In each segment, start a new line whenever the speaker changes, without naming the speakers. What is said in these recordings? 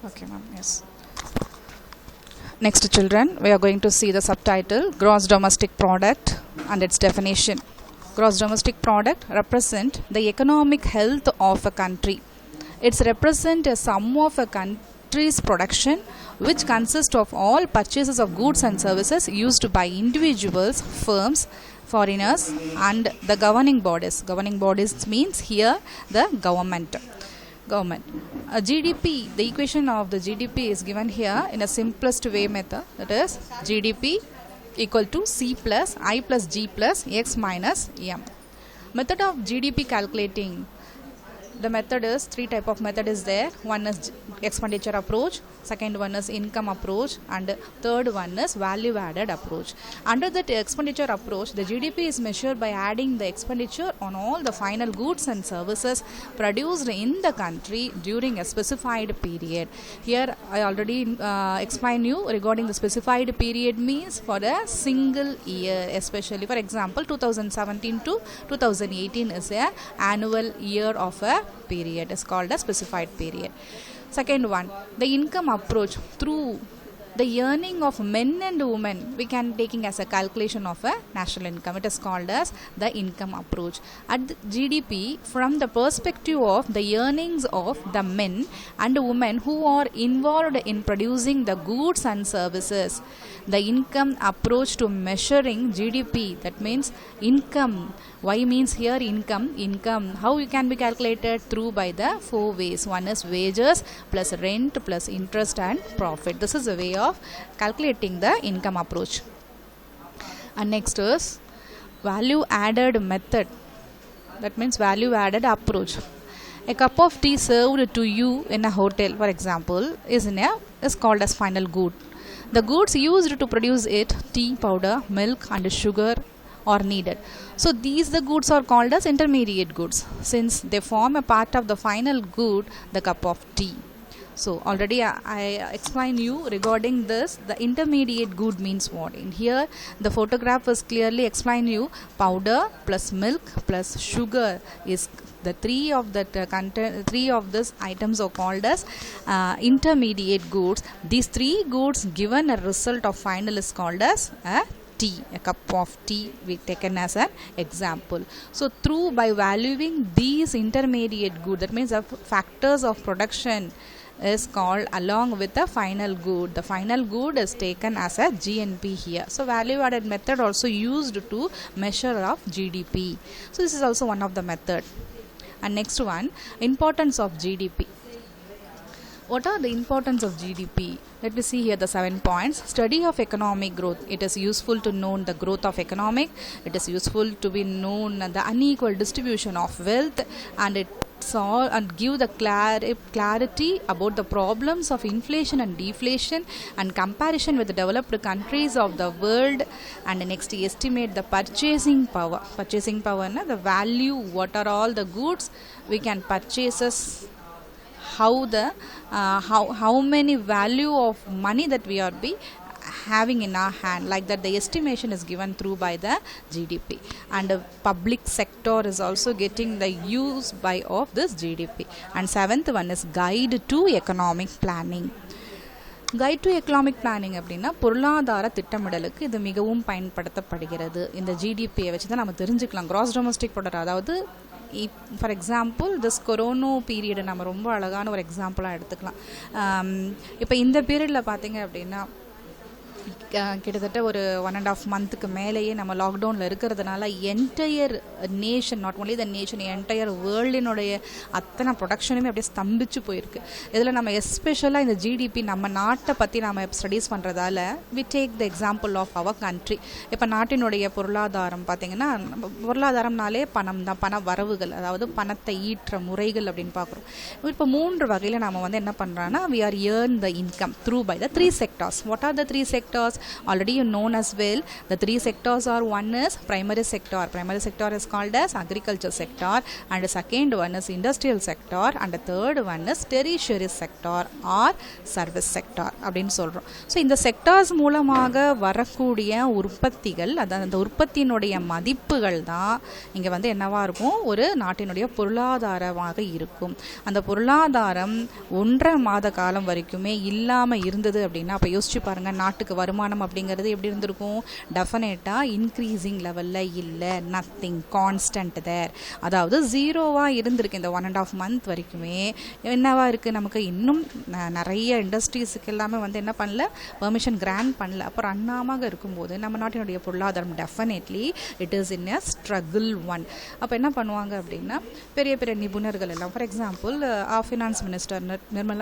Okay, ma'am. Yes. Next, children, we are going to see the subtitle Gross Domestic Product and its definition. Gross domestic product represent the economic health of a country. It represents a sum of a country's production, which consists of all purchases of goods and services used by individuals, firms, foreigners, and the governing bodies. Governing bodies means here the government. GDP, the equation of the GDP is given here in a simplest way method, that is GDP equal to C plus I plus G plus X minus M. Method of GDP calculating. The method is three type of method is there. One is expenditure approach, second one is income approach, and third one is value added approach. Under that expenditure approach, the GDP is measured by adding the expenditure on all the final goods and services produced in the country during a specified period. Here I already explained you regarding the specified period means for a single year, especially for example 2017 to 2018 is a annual year of a period, is called a specified period. Second one, the income approach. Through the earning of men and women, we can taking as a calculation of a national income. It is called as the income approach. At the GDP, from the perspective of the earnings of the men and women who are involved in producing the goods and services. The income approach to measuring GDP, that means income. Y means here income. Income, how it can be calculated? Through by the four ways. One is wages plus rent plus interest and profit. This is a way of calculating the income approach. And next is value added method. That means value added approach. A cup of tea served to you in a hotel, for example, is called as final good. The goods used to produce it, tea powder, milk and sugar, are needed. So these the goods are called as intermediate goods, since they form a part of the final good, the cup of tea. So already I explained you regarding this. The intermediate good means what? In here the photograph is clearly explain you. Powder plus milk plus sugar is the three of these items are called as intermediate goods. These three goods given a result of final is called as a tea, a cup of tea we taken as an example. So through by valuing these intermediate goods, that means the factors of production is called along with the final good. The final good is taken as a GNP here. So value added method also used to measure of GDP. So this is also one of the method. And next one, importance of GDP. What are the importance of GDP? Let me see here the 7 points. Study of economic growth. It is useful to know the growth of economic. It is useful to be known the unequal distribution of wealth, and it solve and give the clarity about the problems of inflation and deflation and comparison with the developed countries of the world. And next, estimate the purchasing power. Purchasing power, the value, what are all the goods we can purchase, how many value of money that we are be having in our hand, like that the estimation is given through by the GDP. And the public sector is also getting the use by of this GDP. And seventh one is guide to economic planning. Guide to economic planning அப்படின்னா பொருளாதார திட்டமிடலுக்கு இது மிகவும் பயன்படுத்தப்படுகிறது. இந்த ஜிடிபியை வச்சு தான் நம்ம தெரிஞ்சுக்கலாம் கிராஸ் டொமஸ்டிக் ப்ராடக்ட். அதாவது ஃபார் எக்ஸாம்பிள் திஸ் கொரோனா பீரியடை நம்ம ரொம்ப அழகான ஒரு எக்ஸாம்பிளாக எடுத்துக்கலாம். இப்போ இந்த பீரியடில் பார்த்தீங்க அப்படின்னா கிட்டத்தட்ட ஒரு 1.5 மந்த்துக்கு மேலேயே நம்ம லாக்டவுனில் இருக்கிறதுனால entire nation, not only the nation, entire வேர்ல்டினுடைய அத்தனை ப்ரொடக்ஷனுமே அப்படியே ஸ்தம்பிச்சு போயிருக்கு. இதில் நம்ம எஸ்பெஷலாக இந்த ஜிடிபி நம்ம நாட்டை பற்றி நம்ம ஸ்டடீஸ் பண்ணுறதால we take the example of our country. இப்போ நாட்டினுடைய பொருளாதாரம் பார்த்திங்கன்னா, பொருளாதாரம்னாலே பணம் தான், பண வரவுகள், அதாவது பணத்தை ஈற்ற முறைகள் அப்படின்னு பார்க்குறோம். இப்போ 3 வகையில் நம்ம என்ன பண்ணுறோன்னா, we are earn the income through by the 3 sectors. What are the 3 sectors? sectors already you known as well. The three sectors are, one is primary sector is called as agriculture sector, and the second one is industrial sector, and the third one is tertiary sector or service sector அப்படின்னு சொல்கிறோம். So இந்த sectors மூலமாக வரக்கூடிய உற்பத்திகள், அதாவது அந்த உற்பத்தியினுடைய மதிப்புகள் தான் இங்கே வந்து என்னவாக இருக்கும், ஒரு நாட்டினுடைய பொருளாதாரமாக இருக்கும். அந்த பொருளாதாரம் 1.5 மாத காலம் வரைக்குமே இல்லாமல் இருந்தது அப்படின்னா அப்போ யோசிச்சு பாருங்கள், நாட்டுக்கு வருமானம் அப்படிங்கிறது எப்படி இருந்திருக்கும்? டெஃபினட்டாக இன்க்ரீஸிங் லெவலில் இல்லை, நத்திங், கான்ஸ்டன்ட் தேர். அதாவது ஜீரோவாக இருந்திருக்கு இந்த 1.5 மந்த் வரைக்குமே. என்னவா இருக்குது, நமக்கு இன்னும் நிறைய இண்டஸ்ட்ரீஸுக்கு எல்லாமே வந்து என்ன பண்ணல, பெர்மிஷன் கிராண்ட் பண்ணல. அப்புறம் அண்ணாமாக இருக்கும்போது நம்ம நாட்டினுடைய பொருளாதாரம் definitely it is in a struggle one. அப்போ என்ன பண்ணுவாங்க அப்படின்னா, பெரிய பெரிய நிபுணர்கள் எல்லாம், for example finance minister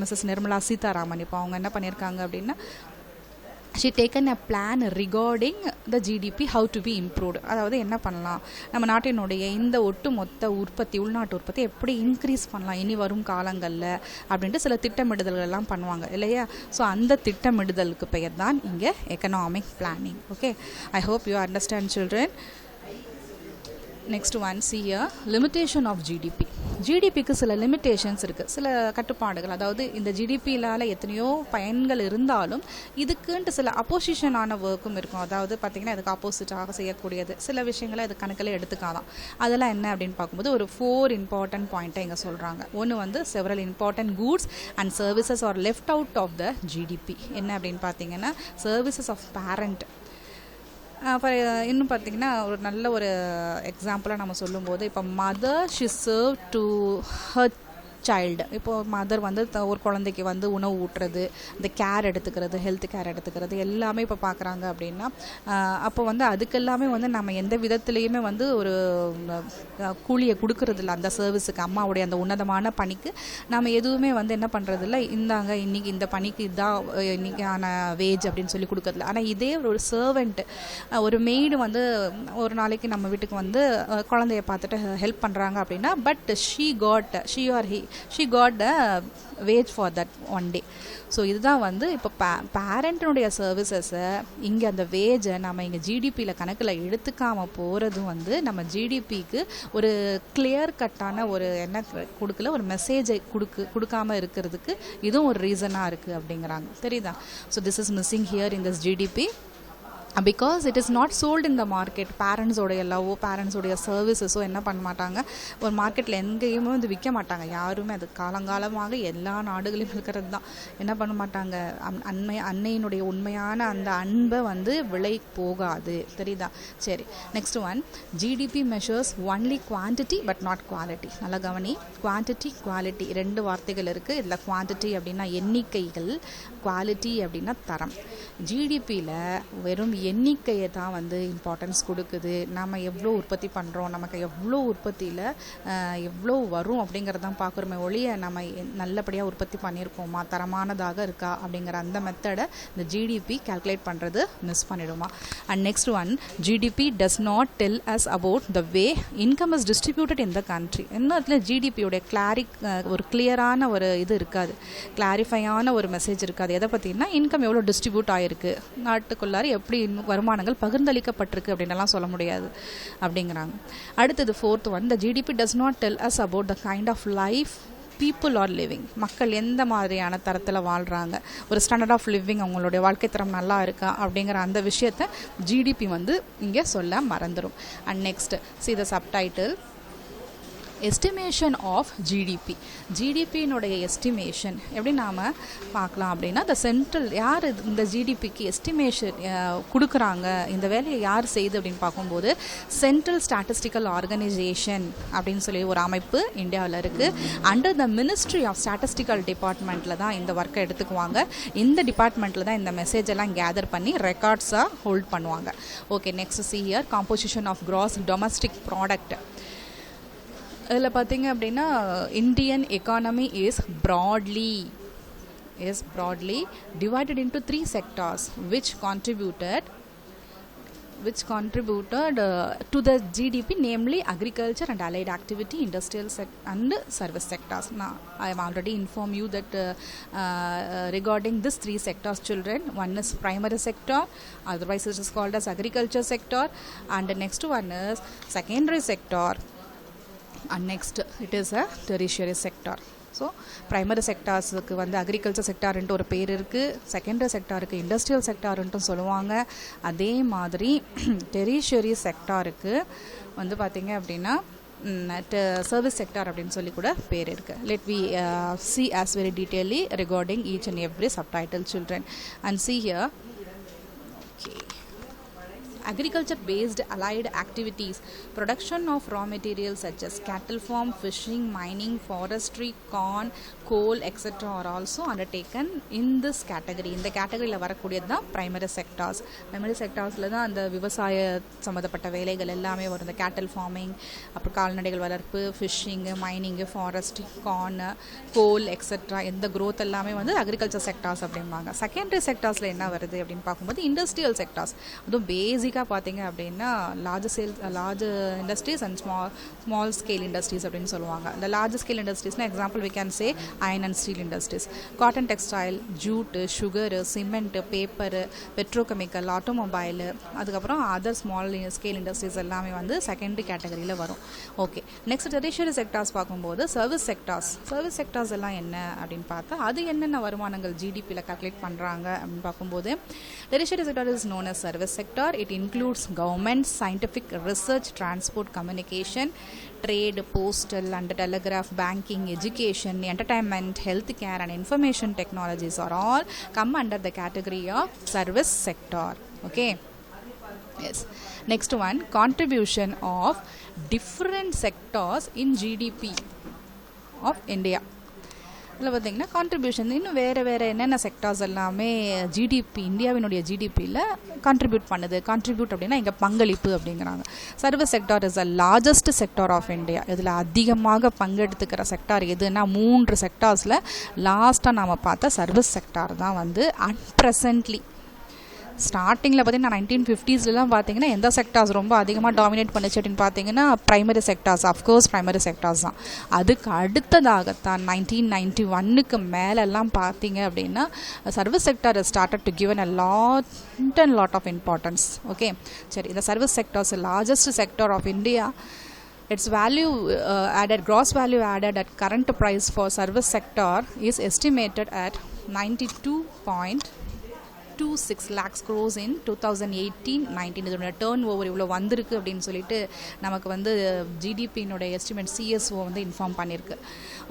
Mrs Nirmala Sitharaman, இப்போ அவங்க என்ன பண்ணியிருக்காங்க அப்படின்னா, she taken a plan regarding the GDP how to be improved. அதாவது என்ன பண்ணலாம், நம்ம நாட்டினுடைய இந்த ஒட்டுமொத்த உற்பத்தி, உள்நாட்டு உற்பத்தி எப்படி இன்க்ரீஸ் பண்ணலாம் இனி வரும் காலங்களில் அப்படின்ட்டு சில திட்டமிடுதல்கள் எல்லாம் பண்ணுவாங்க இல்லையா. ஸோ அந்த திட்டமிடுதலுக்கு பெயர் தான் இங்கே economic planning. Okay, I hope you understand children. Next one, see here limitation of GDP. ஜிடிபிக்கு சில லிமிட்டேஷன்ஸ் இருக்குது, சில கட்டுப்பாடுகள். அதாவது இந்த ஜிடிபியிலால் எத்தனையோ பயன்கள் இருந்தாலும் இதுக்குன்ட்டு சில அப்போசிஷனான ஒர்க்கும் இருக்கும். அதாவது பார்த்திங்கன்னா இதுக்கு ஆப்போசிட்டாக செய்யக்கூடியது சில விஷயங்களை அது கணக்கில் எடுத்துக்காதான். அதெல்லாம் என்ன அப்படின்னு பார்க்கும்போது ஒரு 4 இம்பார்ட்டன்ட் பாயிண்ட்டை இங்கே சொல்கிறாங்க. ஒன்று வந்து several important goods and services are left out of the GDP. என்ன அப்படின்னு பார்த்தீங்கன்னா, சர்வீசஸ் ஆஃப் பேரண்ட். இன்னும் பார்த்திங்கன்னா ஒரு நல்ல ஒரு எக்ஸாம்பிளாக நம்ம சொல்லும்போது, இப்போ mother she serve to her child. இப்போது மதர் வந்து ஒரு குழந்தைக்கு வந்து உணவு ஊட்டுறது, இந்த கேர் எடுத்துக்கிறது, ஹெல்த் கேர் எடுத்துக்கிறது எல்லாமே இப்போ பார்க்குறாங்க அப்படின்னா, அப்போ வந்து அதுக்கெல்லாமே வந்து நம்ம எந்த விதத்துலேயுமே வந்து ஒரு கூலியை கொடுக்கறதில்ல. அந்த சர்வீஸுக்கு, அம்மாவுடைய அந்த உன்னதமான பணிக்கு நம்ம எதுவுமே வந்து என்ன பண்ணுறதில்ல, இந்தாங்க இன்றைக்கி இந்த பணிக்கு இதான் இன்றைக்கான வேஜ் அப்படின்னு சொல்லி கொடுக்கறதில்ல. ஆனால் இதே ஒரு சர்வெண்ட்டு, ஒரு மெய்டு வந்து ஒரு நாளைக்கு நம்ம வீட்டுக்கு வந்து குழந்தைய பார்த்துட்டு ஹெல்ப் பண்ணுறாங்க அப்படின்னா, but she got a wage for that one day. So இதுதான் வந்து இப்போ பேரண்ட்டினுடைய சர்வீசஸை இங்கே அந்த வேஜை நம்ம இங்கே ஜிடிபியில் கணக்கில் எடுத்துக்காமல் போகிறதும் வந்து நம்ம ஜிடிபிக்கு ஒரு கிளியர் கட்டான ஒரு என்ன கொடுக்கல, ஒரு மெசேஜை கொடுக்காமல் இருக்கிறதுக்கு இதுவும் ஒரு ரீசனாக இருக்குது அப்படிங்கிறாங்க. தெரியுதா? So this is missing here in this GDP because it is not sold in the market. பேரண்ட்ஸோடைய லவ்வோ பேரண்ட்ஸோடைய சர்வீசஸோ என்ன பண்ண மாட்டாங்க, ஒரு மார்க்கெட்டில் எங்கேயுமே வந்து விற்க மாட்டாங்க யாருமே. அது காலங்காலமாக எல்லா நாடுகளையும் இருக்கிறது தான். என்ன பண்ண மாட்டாங்க, அன்னையினுடைய உண்மையான அந்த அன்பை வந்து விலை போகாது. தெரியுதா? சரி, next one, GDP measures only quantity but not quality. நல்லா கவனி, குவான்டிட்டி குவாலிட்டி 2 வார்த்தைகள் இருக்குது இதில். குவான்டிட்டி அப்படின்னா எண்ணிக்கைகள், குவாலிட்டி அப்படின்னா தரம். ஜிடிபியில் வெறும் எண்ணிக்கையை தான் வந்து இம்பார்ட்டன்ஸ் கொடுக்குது. நம்ம எவ்வளோ உற்பத்தி பண்ணுறோம், நமக்கு எவ்வளோ உற்பத்தியில் எவ்வளோ வரும் அப்படிங்கிறதான் பார்க்குறோமே ஒழிய நம்ம நல்லபடியாக உற்பத்தி பண்ணியிருக்கோமா, தரமானதாக இருக்கா அப்படிங்கிற அந்த மெத்தடை இந்த ஜிடிபி கால்குலேட் பண்ணுறது மிஸ் பண்ணிடுமா. And next one, GDP does not tell us about the way income is distributed in the country. இன்னும் அதில் ஜிடிபியோடைய ஒரு கிளியரான ஒரு இது இருக்காது, கிளாரிஃபையான ஒரு மெசேஜ் இருக்காது. எதை பற்றினா, இன்கம் எவ்வளோ டிஸ்ட்ரிபியூட் ஆகிருக்கு, நாட்டுக்குள்ளார எப்படி வருமானங்கள் பகிர்ந்தளிக்கப்பட்டிருக்கு அப்படின்லாம் சொல்ல முடியாது அப்படிங்கிறாங்க. அடுத்தது 4th one, the GDP does not tell us about the kind of life people are living. மக்கள் எந்த மாதிரியான தரத்தில் வாழ்கிறாங்க, ஒரு ஸ்டாண்டர்ட் ஆஃப் லிவிங், அவங்களுடைய வாழ்க்கை தரம் நல்லா இருக்கா அப்படிங்கிற அந்த விஷயத்தை ஜிடிபி வந்து இங்கே சொல்ல மறந்துடும். And next see the subtitle, estimation of GDP. ஜிடிபியினுடைய எஸ்டிமேஷன் எப்படி நாம் பார்க்கலாம் அப்படின்னா, த சென்ட்ரல் யார் இந்த ஜிடிபிக்கு எஸ்டிமேஷன் கொடுக்குறாங்க, இந்த வேலையை யார் செய்யுது அப்படின்னு பார்க்கும்போது சென்ட்ரல் ஸ்டாட்டிஸ்டிக்கல் ஆர்கனைசேஷன் அப்படின்னு சொல்லி ஒரு அமைப்பு இந்தியாவில் இருக்குது. Under the ministry of statistical டிபார்ட்மெண்ட்டில் தான் இந்த ஒர்க்கை எடுத்துக்குவாங்க. இந்த டிபார்ட்மெண்ட்டில் தான் இந்த மெசேஜ் எல்லாம் கேதர் பண்ணி ரெக்கார்ட்ஸாக ஹோல்ட் பண்ணுவாங்க. Okay, next see here, composition of gross domestic product. இதில் பார்த்திங்க அப்படின்னா, Indian economy is broadly divided into 3 sectors which contributed which contributed to the GDP, namely agriculture and allied activity, industrial and service sectors. Now, I have already informed you that regarding these three sectors, children, one is primary sector, otherwise it is called as agriculture sector, and the next one is secondary sector, and next it is a tertiary sector. So primary செக்டார்ஸுக்கு வந்து agriculture செக்டார்ன்ட்டு ஒரு பேர் இருக்குது, secondary செக்டாருக்கு industrial செக்டார்ன்ட்டும் சொல்லுவாங்க. அதே மாதிரி tertiary செக்டாருக்கு வந்து பார்த்திங்க அப்படின்னா சர்வீஸ் செக்டார் அப்படின்னு சொல்லி கூட பேர் இருக்குது. Let we see as very detailedly regarding each and every subtitle, children, and see here. Okay. Agriculture based allied activities, production of raw materials such as cattle farm, fishing, mining, forestry, corn, coal, etc. are also undertaken in this category. இந்த கேட்டகரியில் வரக்கூடியது தான் primary sectors. Primary செக்டார்ஸில் தான் அந்த விவசாய சம்மந்தப்பட்ட வேலைகள் எல்லாமே வரும். இந்த கேட்டல் ஃபார்மிங், அப்புறம் கால்நடைகள் வளர்ப்பு, ஃபிஷ்ஷிங்கு, மைனிங்கு, ஃபாரஸ்ட்ரி, கார்ன், கோல், எக்ஸெட்ரா, இந்த க்ரோத் எல்லாமே வந்து அக்ரிகல்ச்சர் செக்டார்ஸ் அப்படிம்பாங்க. செகண்டரி செக்டார்ஸில் என்ன வருது அப்படின்னு பார்க்கும்போது இண்டஸ்ட்ரியல் செக்டார்ஸ், அதுவும் பேசிக்காக பார்த்தீங்க அப்படின்னா large industries and small scale industries அப்படின்னு சொல்லுவாங்க. இந்த லார்ஜ் ஸ்கேல் இண்டஸ்ட்ரீஸ்னால் example we can say iron and steel industries, cotton textile, jute, sugar, cement, paper, petrochemical, automobile, அதுக்கப்புறம் அதர் ஸ்மால் ஸ்கேல் இண்டஸ்ட்ரீஸ் எல்லாமே வந்து செகண்டரி கேட்டகரியில் வரும். ஓகே, நெக்ஸ்ட் டெரிஷரி செக்டார்ஸ் பார்க்கும்போது சர்வீஸ் செக்டார்ஸ் எல்லாம் என்ன அப்படின்னு பார்த்தா அது என்னென்ன வருமானங்கள் ஜிடிபியில் கால்குலேட் பண்ணுறாங்க அப்படின்னு பார்க்கும்போது tertiary sector is known as service sector. It includes government, scientific research, transport, communication, trade, postal and telegraph, banking, education, entertainment, healthcare and information technologies are all come under the category of service sector. Okay. Yes. Next one, contribution of different sectors in GDP of India. இதில் பார்த்திங்கன்னா contribution இன்னும் வேறு என்னென்ன sectors எல்லாமே GDP, இந்தியாவினுடைய ஜிடிபியில் contribute அப்படின்னா இங்கே பங்களிப்பு அப்படிங்கிறாங்க. Service sector is the largest sector of India. இதில் அதிகமாக பங்கெடுத்துக்கிற செக்டார் எதுனா 3 செக்டார்ஸில் லாஸ்ட்டாக நாம் பார்த்த சர்வீஸ் செக்டார் தான் வந்து அன்ப்ரெசன்ட்லி ஸ்டார்டிங்கில் பார்த்தீங்கன்னா 1950ஸ்லாம் பார்த்தீங்கன்னா எந்த செக்டார்ஸ் ரொம்ப அதிகமாக டாமினேட் பண்ணிச்சு அப்படின்னு பார்த்தீங்கன்னா primary sectors, of course primary sectors தான். அதுக்கு அடுத்ததாகத்தான் 1991க்கு மேலெல்லாம் பார்த்தீங்க அப்படின்னா service sector started to given a lot of importance. Okay, சரி, இந்த service sectors largest sector of India. Its value added, gross value added at current price for service sector is estimated at 92.26 lakhs crores in 2018-19. இதோட turn over இவ்வளோ வந்திருக்கு அப்படின்னு சொல்லிட்டு நமக்கு வந்து ஜிடிபியினுடைய estimate CSO வந்து இன்ஃபார்ம் பண்ணியிருக்கு.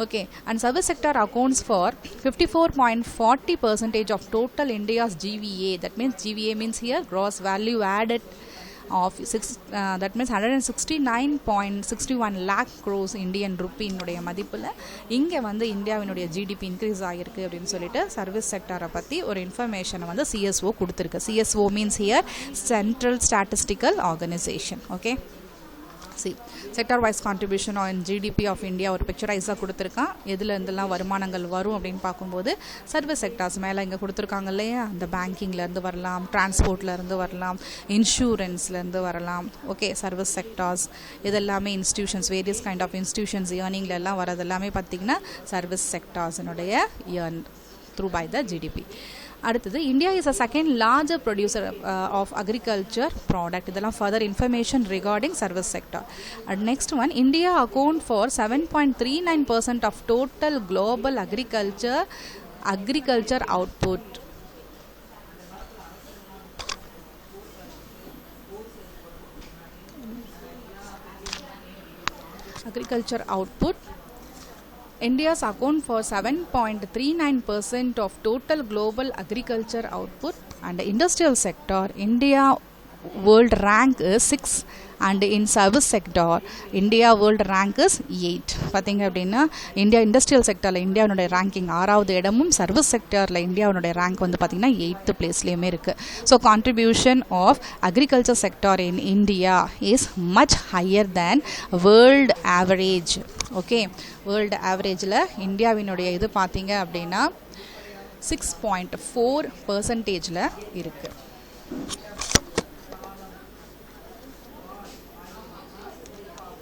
Okay, and service sector accounts for 54.40% of total India's GVA. That means GVA means here gross value added of that means 169.61 lakh crores Indian ரூபியினுடைய மதிப்பில் இங்கே வந்து இந்தியாவினுடைய ஜிடிபி இன்க்ரீஸ் ஆகிருக்கு அப்படின்னு சொல்லிட்டு சர்வீஸ் செக்டாரை பற்றி ஒரு இன்ஃபர்மேஷனை வந்து சிஎஸ்ஓ கொடுத்துருக்கு. CSO means here central statistical organisation. Okay, sector wise contribution on GDP of India ஒரு பிக்சரைஸாக கொடுத்துருக்கான். எதில் இருந்தெல்லாம் வருமானங்கள் வரும் அப்படின்னு பார்க்கும்போது சர்வீஸ் செக்டார்ஸ் மேலே இங்கே கொடுத்துருக்காங்க இல்லையா, அந்த பேங்கிங்லேருந்து வரலாம், டிரான்ஸ்போர்ட்லேருந்து வரலாம், இன்சூரன்ஸ்லேருந்து வரலாம். ஓகே, சர்வீஸ் செக்டார்ஸ் இதெல்லாமே institutions, various kind of institutions ஏர்னிங்லெல்லாம் வரது எல்லாமே பார்த்திங்கன்னா சர்வீஸ் செக்டார்ஸினுடைய earn through by the GDP. அடுத்தது, India is a second larger producer of agriculture product. இதெல்லாம் further information regarding service sector. And next one, India account for 7.39% of total global agriculture output. Agriculture output. India's account for 7.39% of total global agriculture output. And the industrial sector, India world rank is 6, and in service sector India world rank is 8. பார்த்தீங்க அப்படின்னா India industrial செக்டரில் இந்தியாவுடைய ranking 6வது இடமும், service செக்டரில் இந்தியாவுடைய rank வந்து பார்த்திங்கன்னா 8th பிளேஸ்லேயுமே இருக்குது. So contribution of agriculture sector in India is much higher than world average. Okay, world ஆவரேஜில் இந்தியாவினுடைய இது பார்த்தீங்க அப்படின்னா 6.4% இருக்குது.